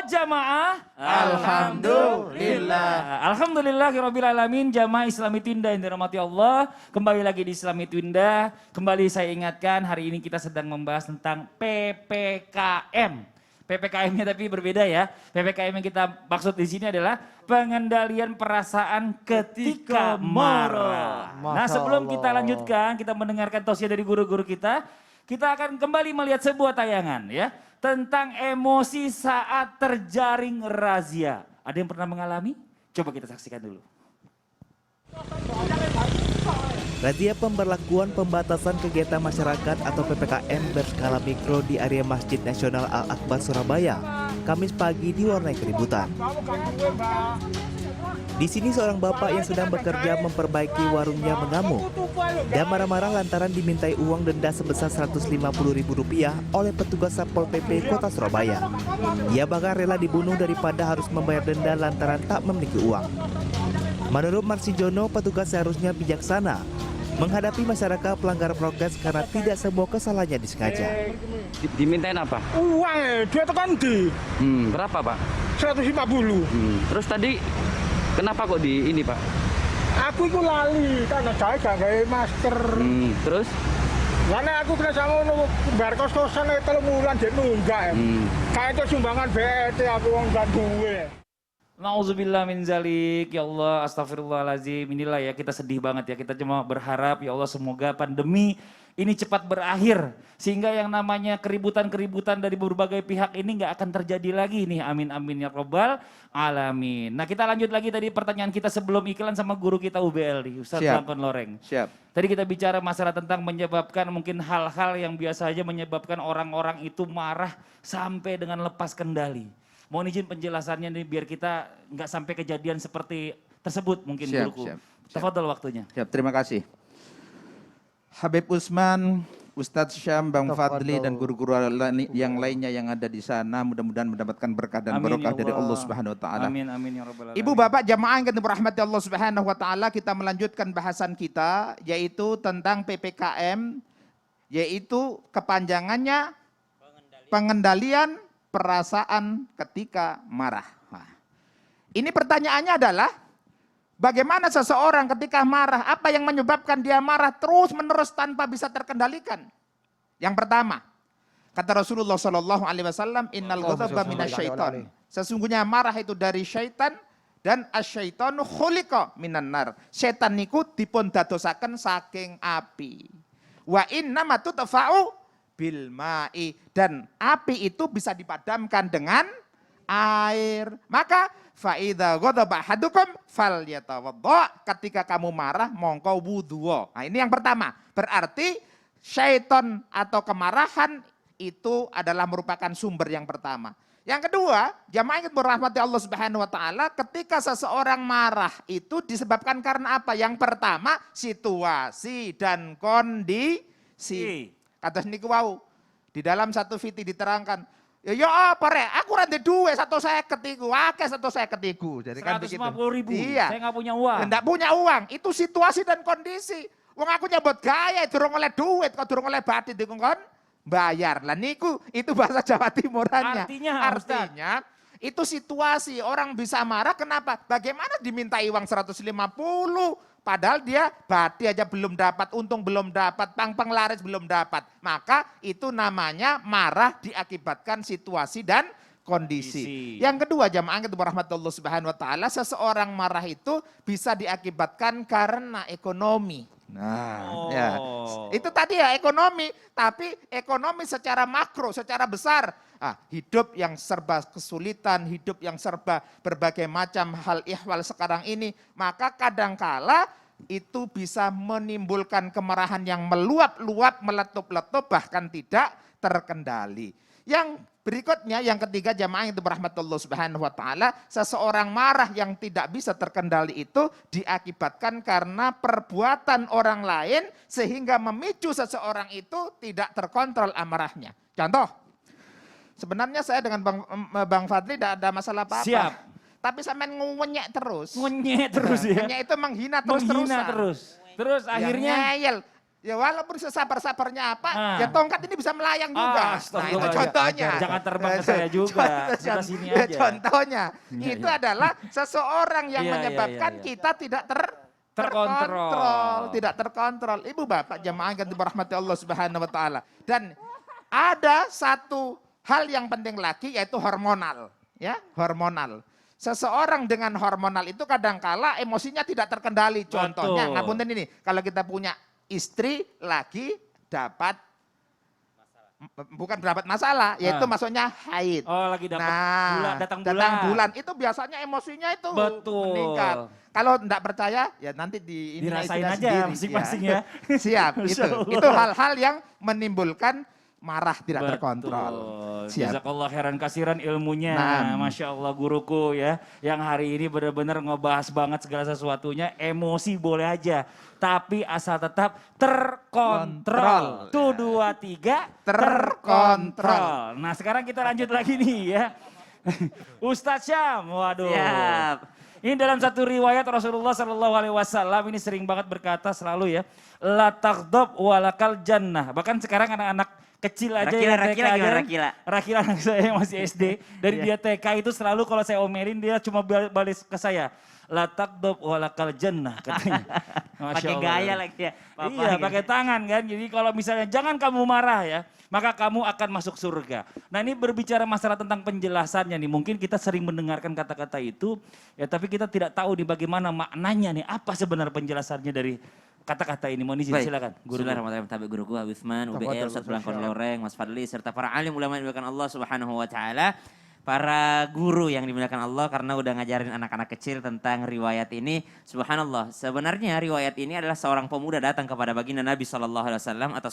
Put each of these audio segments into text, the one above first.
jamaah. Alhamdulillah. Alhamdulillahirabbil alamin. Jamaah Islami Twinda yang dirahmati Allah. Kembali lagi di Islami Twinda. Kembali saya ingatkan hari ini kita sedang membahas tentang PPKM. PPKM-nya tapi berbeda ya. PPKM yang kita maksud di sini adalah pengendalian perasaan ketika marah. Nah, sebelum kita lanjutkan, kita mendengarkan tausiah dari guru-guru kita akan kembali melihat sebuah tayangan ya tentang emosi saat terjaring razia. Ada yang pernah mengalami? Coba kita saksikan dulu. Razia pemberlakuan pembatasan kegiatan masyarakat atau PPKM berskala mikro di area Masjid Nasional Al-Akbar Surabaya, Kamis pagi diwarnai keributan. Di sini seorang bapak yang sedang bekerja memperbaiki warungnya mengamuk dan marah-marah lantaran dimintai uang denda sebesar Rp150.000 oleh petugas Satpol PP Kota Surabaya. Ia bahkan rela dibunuh daripada harus membayar denda lantaran tak memiliki uang. Menurut Marsijono, petugas seharusnya bijaksana menghadapi masyarakat pelanggar prokes karena tidak semua kesalahannya disengaja. Dimintain apa? Uang, dia tekan di. Berapa Pak? 150. Terus tadi kenapa kok di ini Pak? Aku itu lali karena saya gak pakai masker. Terus? Karena aku kena sama bayar kos-kosan 3 bulan dia nunggak ya. Kayak itu sumbangan BET aku nggak duwe. Nauzubillah min zalik, ya Allah, astagfirullahaladzim. Inilah ya, kita sedih banget ya, kita cuma berharap ya Allah semoga pandemi ini cepat berakhir. Sehingga yang namanya keributan-keributan dari berbagai pihak ini nggak akan terjadi lagi nih, amin amin ya robbal alamin. Nah kita lanjut lagi tadi pertanyaan kita sebelum iklan sama guru kita UBL nih, Ustadz Bangkon Loreng. Siap. Tadi kita bicara masalah tentang menyebabkan mungkin hal-hal yang biasa aja menyebabkan orang-orang itu marah sampai dengan lepas kendali. Mohon izin penjelasannya nih biar kita nggak sampai kejadian seperti tersebut mungkin guruku. Tafadhol waktunya. Siap, terima kasih. Habib Usman, Ustadz Syam, Bang Fadli dan guru-guru yang lainnya yang ada di sana mudah-mudahan mendapatkan berkah dan barokah dari Allah Subhanahu wa taala. Amin amin ya rabbal alamin. Ibu bapak jamaah yang dirahmati Allah Subhanahu wa taala, kita melanjutkan bahasan kita yaitu tentang PPKM, yaitu kepanjangannya pengendalian perasaan ketika marah. Nah, ini pertanyaannya adalah bagaimana seseorang ketika marah, apa yang menyebabkan dia marah terus-menerus tanpa bisa terkendalikan? Yang pertama, kata Rasulullah SAW, innal ghadaba minasyaiton. Sesungguhnya marah itu dari syaitan dan asyaitonu khuliqa minan nar. Setan niku dipun dadosaken saking api. Wa innama tutfa'u bil ma'i, dan api itu bisa dipadamkan dengan air. Maka fa idza ghadaba ahadukum falyatawadda, ketika kamu marah mongko wudu. Nah, ini yang pertama. Berarti syaitan atau kemarahan itu adalah merupakan sumber yang pertama. Yang kedua, jamaah yang berahmati Allah Subhanahu wa taala, ketika seseorang marah itu disebabkan karena apa? Yang pertama, situasi dan kondisi. Kata niku wau di dalam satu fiti diterangkan, ya apa rek, aku rantai duit 150 iku, akeh 150 iku. Jadi kan begitu. 150.000. Iya. Saya nggak punya uang. Nggak punya uang, itu situasi dan kondisi. Wong aku nyebut gaya, durung oleh duit, kok durung oleh batit dikongkon bayar. Lah niku itu bahasa Jawa Timurannya. Artinya itu situasi orang bisa marah kenapa? Bagaimana dimintai uang 150? Padahal dia bati aja belum dapat, untung belum dapat, pang-pang laris belum dapat. Maka itu namanya marah diakibatkan situasi dan kondisi. Yang kedua, jamaah yang rahmatullah subhanahu wa ta'ala, seseorang marah itu bisa diakibatkan karena ekonomi. Nah, ya. Itu tadi ya ekonomi, tapi ekonomi secara makro, secara besar. Hidup yang serba kesulitan, hidup yang serba berbagai macam hal ihwal sekarang ini, maka kadangkala itu bisa menimbulkan kemarahan yang meluap-luap, meletup-letup, bahkan tidak terkendali. Yang berikutnya, yang ketiga jamaah yang berahmatullah subhanahu wa ta'ala, seseorang marah yang tidak bisa terkendali itu diakibatkan karena perbuatan orang lain sehingga memicu seseorang itu tidak terkontrol amarahnya. Contoh, sebenarnya saya dengan Bang Fadli tidak ada masalah apa-apa. Siap. Tapi sampean ngunyek terus. Ngunyek terus ya. Ngunyek itu menghina terus. Terus akhirnya ngeyel. Ya walaupun sesabar-sabarnya apa, Ah. ya tongkat ini bisa melayang juga. Nah, itu Astagfirullah. contohnya. Jangan terbang ke saya juga, kita sini Ya, aja. contohnya, itu adalah seseorang yang Iya, iya, menyebabkan iya, iya. kita tidak terkontrol, tidak terkontrol. Ibu bapak jamaah yang dirahmati Allah Subhanahu wa taala. Dan ada satu hal yang penting lagi yaitu hormonal, ya, hormonal. Seseorang dengan hormonal itu kadangkala emosinya tidak terkendali. Contohnya, Betul. ngapunten ini, kalau kita punya istri lagi dapat bukan dapat masalah, yaitu maksudnya haid. Oh, lagi dapat bulan, datang bulan. Itu biasanya emosinya itu Betul. meningkat. Kalau enggak percaya, ya nanti Dirasain aja sendiri, masing-masing ya. Siap, Masya Allah. itu hal-hal yang menimbulkan marah tidak terkontrol. Siap. Jazakallah khairan kasiran ilmunya. Nah. Masya Allah guruku ya. Yang hari ini benar-benar ngebahas banget segala sesuatunya. Emosi boleh aja. Tapi asal tetap terkontrol. Tuh 2, 3. Terkontrol. Nah sekarang kita lanjut lagi nih ya. Ustadz Syam. Waduh. Siap. Ini dalam satu riwayat Rasulullah SAW ini sering banget berkata selalu ya. La taghdab walakal jannah. Bahkan sekarang anak-anak kecil aja Rakila, yang TK Rakila aja. gimana, Rakila? Rakila anak saya yang masih SD. Dari dia TK itu selalu kalau saya omelin dia cuma balik ke saya. La taghdab walakal jannah katanya. Masya Pakai Allah. gaya lagi ya. Papa Iya gitu. pakai tangan kan. Jadi kalau misalnya jangan kamu marah ya. Maka kamu akan masuk surga. Nah ini berbicara masalah tentang penjelasannya nih. Mungkin kita sering mendengarkan kata-kata itu. Ya tapi kita tidak tahu nih bagaimana maknanya nih. Apa sebenarnya penjelasannya dari kata-kata ini. Mohon izin Baik. silakan. Guru. Bismillahirrahmanirrahim. Tabi guruku Abisman, UBL, Ustaz Belangkon Loreng, Mas Fadli, serta para alim ulama yang dimuliakan Allah Subhanahu wa taala. Para guru yang dimuliakan Allah karena udah ngajarin anak-anak kecil tentang riwayat ini. Subhanallah, sebenarnya riwayat ini adalah seorang pemuda datang kepada baginda Nabi SAW atau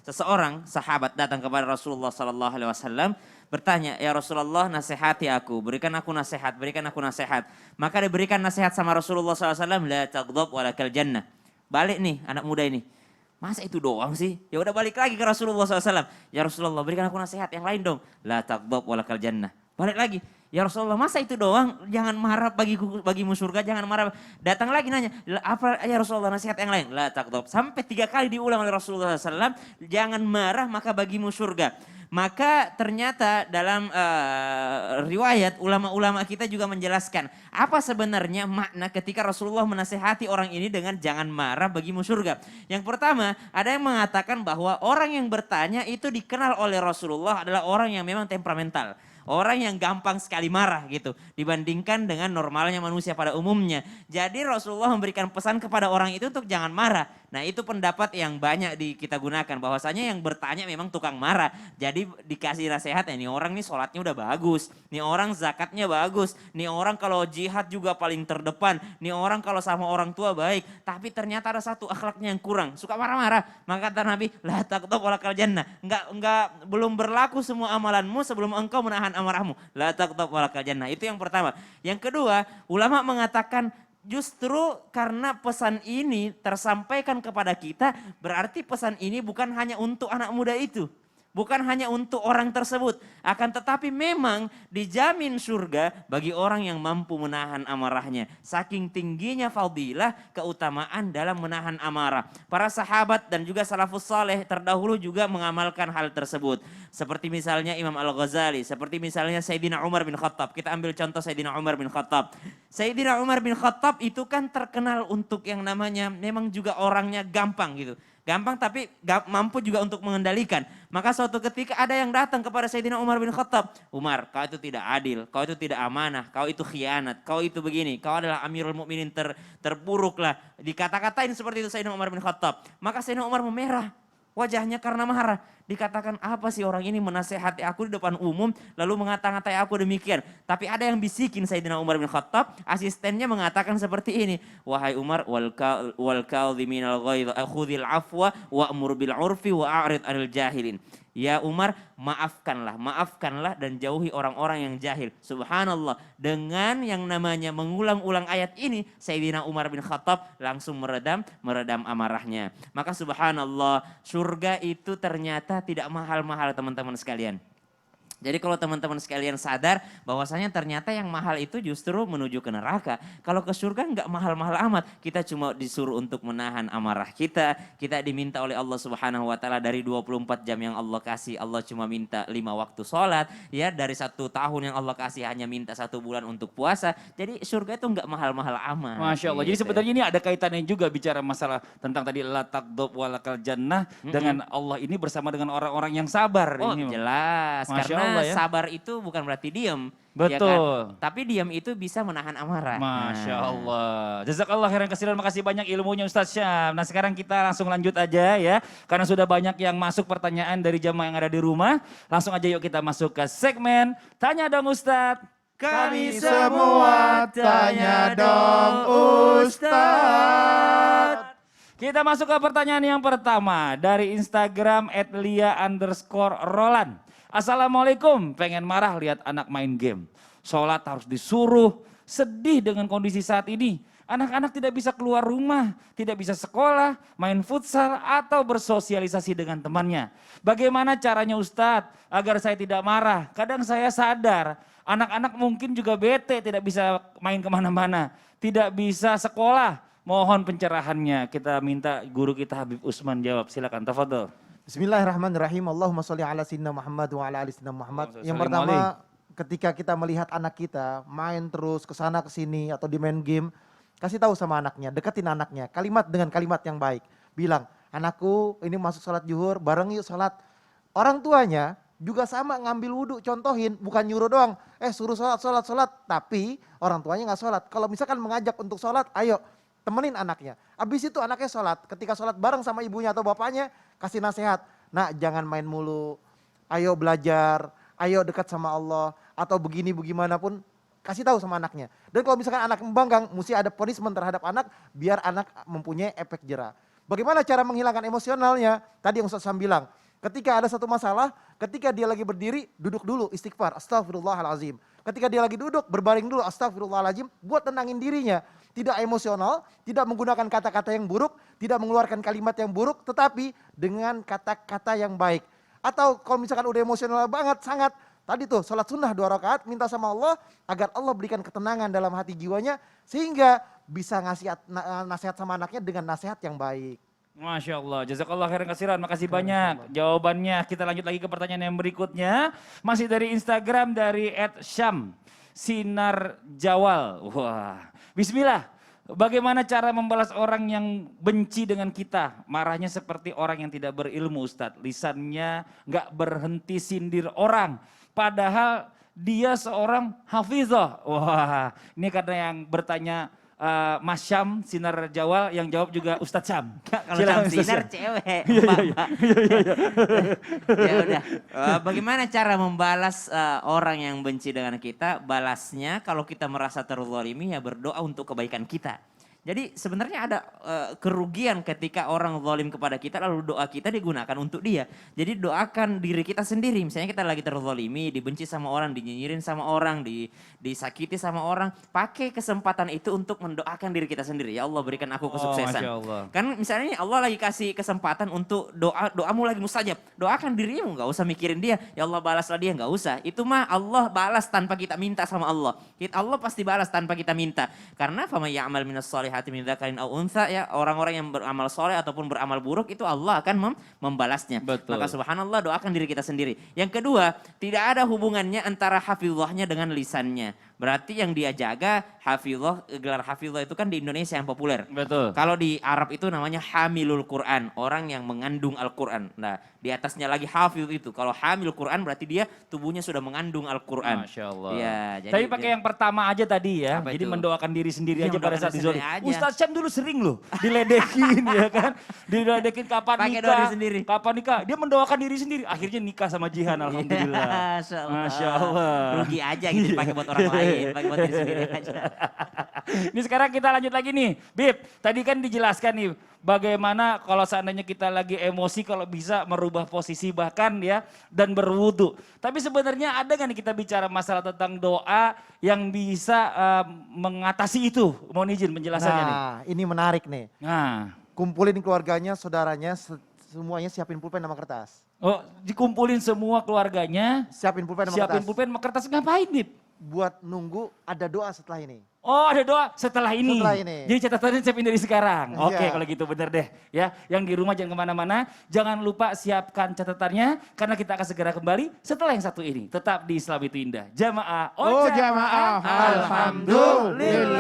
seseorang sahabat datang kepada Rasulullah SAW bertanya, ya Rasulullah nasihati aku, berikan aku nasihat, berikan aku nasihat. Maka diberikan nasihat sama Rasulullah SAW, la taghdab walakal jannah. Balik nih anak muda ini. Masa itu doang sih? Ya udah balik lagi ke Rasulullah SAW. Ya Rasulullah berikan aku nasihat yang lain dong. La taghdab walakal jannah. Balik lagi. Ya Rasulullah masa itu doang? Jangan marah bagimu surga, jangan marah. Datang lagi nanya, apa ya Rasulullah nasihat yang lain? La taghdab. Sampai 3 kali diulang oleh Rasulullah SAW. Jangan marah maka bagimu surga. Maka ternyata dalam riwayat ulama-ulama kita juga menjelaskan apa sebenarnya makna ketika Rasulullah menasehati orang ini dengan jangan marah bagimu surga. Yang pertama ada yang mengatakan bahwa orang yang bertanya itu dikenal oleh Rasulullah adalah orang yang memang temperamental. Orang yang gampang sekali marah gitu dibandingkan dengan normalnya manusia pada umumnya. Jadi Rasulullah memberikan pesan kepada orang itu untuk jangan marah. Nah itu pendapat yang banyak kita gunakan bahwasanya yang bertanya memang tukang marah. Jadi dikasih nasihat ya nih orang nih sholatnya udah bagus. Nih orang zakatnya bagus. Nih orang kalau jihad juga paling terdepan. Nih orang kalau sama orang tua baik. Tapi ternyata ada satu akhlaknya yang kurang. Suka marah-marah. Maka kata Nabi, la taghdab walakal jannah. Belum berlaku semua amalanmu sebelum engkau menahan amarahmu. La taghdab walakal jannah. Itu yang pertama. Yang kedua, ulama mengatakan justru karena pesan ini tersampaikan kepada kita, berarti pesan ini bukan hanya untuk anak muda itu. Bukan hanya untuk orang tersebut. Akan tetapi memang dijamin surga bagi orang yang mampu menahan amarahnya. Saking tingginya fadilah keutamaan dalam menahan amarah. Para sahabat dan juga salafus saleh terdahulu juga mengamalkan hal tersebut. Seperti misalnya Imam Al-Ghazali. Seperti misalnya Sayyidina Umar bin Khattab. Kita ambil contoh Sayyidina Umar bin Khattab. Sayyidina Umar bin Khattab itu kan terkenal untuk yang namanya memang juga orangnya gampang gitu. Gampang tapi mampu juga untuk mengendalikan. Maka suatu ketika ada yang datang kepada Sayyidina Umar bin Khattab. Umar, kau itu tidak adil, kau itu tidak amanah, kau itu khianat, kau itu begini. Kau adalah Amirul Mukminin terburuk lah. Dikata-katain seperti itu Sayyidina Umar bin Khattab. Maka Sayyidina Umar memerah wajahnya karena marah. Dikatakan apa sih orang ini menasehati aku di depan umum lalu mengata-ngatai aku demikian. Tapi ada yang bisikin Sayyidina Umar bin Khattab, asistennya mengatakan seperti ini. Wahai Umar, wal kadhiminal ghaidh khudhil afwa wa'mur bil 'urfi wa'rid 'anil jahilin. Ya Umar, maafkanlah dan jauhi orang-orang yang jahil. Subhanallah, dengan yang namanya mengulang-ulang ayat ini, Sayyidina Umar bin Khattab langsung meredam amarahnya. Maka subhanallah, surga itu ternyata tidak mahal-mahal teman-teman sekalian. Jadi kalau teman-teman sekalian sadar bahwasanya ternyata yang mahal itu justru menuju ke neraka. Kalau ke surga nggak mahal-mahal amat. Kita cuma disuruh untuk menahan amarah kita. Kita diminta oleh Allah Subhanahu wa taala dari 24 jam yang Allah kasih, Allah cuma minta 5 waktu sholat. Ya, dari 1 tahun yang Allah kasih hanya minta 1 bulan untuk puasa. Jadi surga itu nggak mahal-mahal amat. Masya Allah. Jadi gitu. sebenarnya ini ada kaitannya juga bicara masalah tentang tadi la taqdub walakal jannah dengan Allah ini bersama dengan orang-orang yang sabar. Oh ini. jelas, Masya karena Allah ya. sabar itu bukan berarti diam. Betul. Ya kan? Tapi diam itu bisa menahan amarah. Masya Nah. Allah. Jazakallah khairan katsiran, makasih banyak ilmunya Ustaz Syam. Nah sekarang kita langsung lanjut aja ya. Karena sudah banyak yang masuk pertanyaan dari jamaah yang ada di rumah. Langsung aja yuk kita masuk ke segmen Tanya Dong Ustadz. Kami semua tanya dong Ustadz. Kita masuk ke pertanyaan yang pertama dari Instagram @lia_roland. Assalamualaikum, pengen marah lihat anak main game. Sholat harus disuruh, sedih dengan kondisi saat ini. Anak-anak tidak bisa keluar rumah, tidak bisa sekolah, main futsal atau bersosialisasi dengan temannya. Bagaimana caranya Ustadz agar saya tidak marah? Kadang saya sadar, anak-anak mungkin juga bete, tidak bisa main kemana-mana, tidak bisa sekolah. Mohon pencerahannya, kita minta guru kita Habib Usman jawab, silakan tafadhol. Bismillahirrahmanirrahim. Allahumma sholli ala sayyidina Muhammad wa ala ali sayyidina Muhammad. Yang pertama, ketika kita melihat anak kita main terus ke sana ke sini atau di main game, kasih tahu sama anaknya, deketin anaknya, kalimat dengan kalimat yang baik. Bilang, "Anakku, ini masuk sholat zuhur, bareng yuk sholat." Orang tuanya juga sama ngambil wudhu, contohin, bukan nyuruh doang. Suruh sholat, tapi orang tuanya nggak sholat. Kalau misalkan mengajak untuk sholat, ayo temenin anaknya. Habis itu anaknya sholat, ketika sholat bareng sama ibunya atau bapaknya, kasih nasihat. Nah, jangan main mulu, ayo belajar, ayo dekat sama Allah, atau begini bagaimanapun, kasih tahu sama anaknya. Dan kalau misalkan anak membanggang, mesti ada punishment terhadap anak, biar anak mempunyai efek jera. Bagaimana cara menghilangkan emosionalnya? Tadi yang Ustaz Sam bilang, ketika ada satu masalah, ketika dia lagi berdiri, duduk dulu, istighfar, astagfirullahalazim. Ketika dia lagi duduk, berbaring dulu, astagfirullahalazim, buat tenangin dirinya. Tidak emosional, tidak menggunakan kata-kata yang buruk, tidak mengeluarkan kalimat yang buruk, tetapi dengan kata-kata yang baik. Atau kalau misalkan udah emosional banget, sangat, tadi tuh sholat sunnah 2 rakaat, minta sama Allah, agar Allah berikan ketenangan dalam hati jiwanya, sehingga bisa ngasih nasihat sama anaknya dengan nasihat yang baik. Masya Allah, jazakallah khairan katsiran, makasih banyak jawabannya. Kita lanjut lagi ke pertanyaan yang berikutnya. Masih dari Instagram dari @syam_sinar_jawal. Wah, bismillah. Bagaimana cara membalas orang yang benci dengan kita? Marahnya seperti orang yang tidak berilmu Ustadz. Lisannya nggak berhenti sindir orang. Padahal dia seorang hafizah. Wah, ini karena yang bertanya Mas Syam, Sinar Jawal, yang jawab juga Ustadz Syam. Kalau Silakan, Syam Ustadz Sinar Syam. cewek. Ya udah. Bagaimana cara membalas orang yang benci dengan kita? Balasnya kalau kita merasa terzalimi ya berdoa untuk kebaikan kita. Jadi sebenarnya ada kerugian ketika orang zalim kepada kita lalu doa kita digunakan untuk dia. Jadi doakan diri kita sendiri. Misalnya kita lagi terzalimi, dibenci sama orang, dinyinyirin sama orang, disakiti sama orang. Pakai kesempatan itu untuk mendoakan diri kita sendiri. Ya Allah berikan aku kesuksesan. Masya Allah. Kan misalnya Allah lagi kasih kesempatan untuk doamu lagi mustajab. Doakan dirimu, nggak usah mikirin dia. Ya Allah balaslah dia, nggak usah. Itu mah Allah balas tanpa kita minta sama Allah. Allah pasti balas tanpa kita minta. Karena fama ya'mal minas sholihati min dzakarin aw untha, ya orang-orang yang beramal soleh ataupun beramal buruk itu Allah akan membalasnya. Betul. Maka subhanallah doakan diri kita sendiri. Yang kedua, tidak ada hubungannya antara hafizahnya dengan lisannya. Berarti yang dia jaga hafizah, gelar hafizah itu kan di Indonesia yang populer. Betul. Kalau di Arab itu namanya hamilul Quran, orang yang mengandung Al-Quran. Nah, di atasnya lagi hafiz itu. Kalau hamil Quran berarti dia tubuhnya sudah mengandung Al-Quran. Masya Allah. Ya, Tapi pakai yang pertama aja tadi ya. Apa Jadi itu? mendoakan diri sendiri Iya, aja pada mendoakan saat diri dizolim. sendiri aja. Ustadz Syam dulu sering loh diledekin ya kan. Diledekin kapan Pakai nikah. doa diri sendiri. Kapan nikah. Dia mendoakan diri sendiri. Akhirnya nikah sama Jihan alhamdulillah. Masya Allah. Masya Allah. Rugi aja gitu dipakai buat orang lain, pakai buat diri sendiri aja. Ini sekarang kita lanjut lagi nih. Bib, tadi kan dijelaskan nih bagaimana kalau seandainya kita lagi emosi kalau bisa merubah posisi bahkan ya dan berwudu. Tapi sebenarnya ada nggak nih kita bicara masalah tentang doa yang bisa mengatasi itu? Mohon izin penjelasannya nih. Nah, ini menarik nih. Nah, Kumpulin keluarganya, saudaranya, semuanya siapin pulpen sama kertas. Oh, dikumpulin semua keluarganya, Siapin pulpen sama siapin kertas. pulpen sama kertas, ngapain, Dip? Buat nunggu ada doa setelah ini. Oh, ada doa setelah ini. Setelah ini. Jadi catatannya siapin dari sekarang. Oke, Iya. kalau gitu bener deh. Ya, yang di rumah jangan kemana-mana. Jangan lupa siapkan catatannya, karena kita akan segera kembali setelah yang satu ini. Tetap di Islam itu Indah. Jamaah. Oh jamaah, alhamdulillah.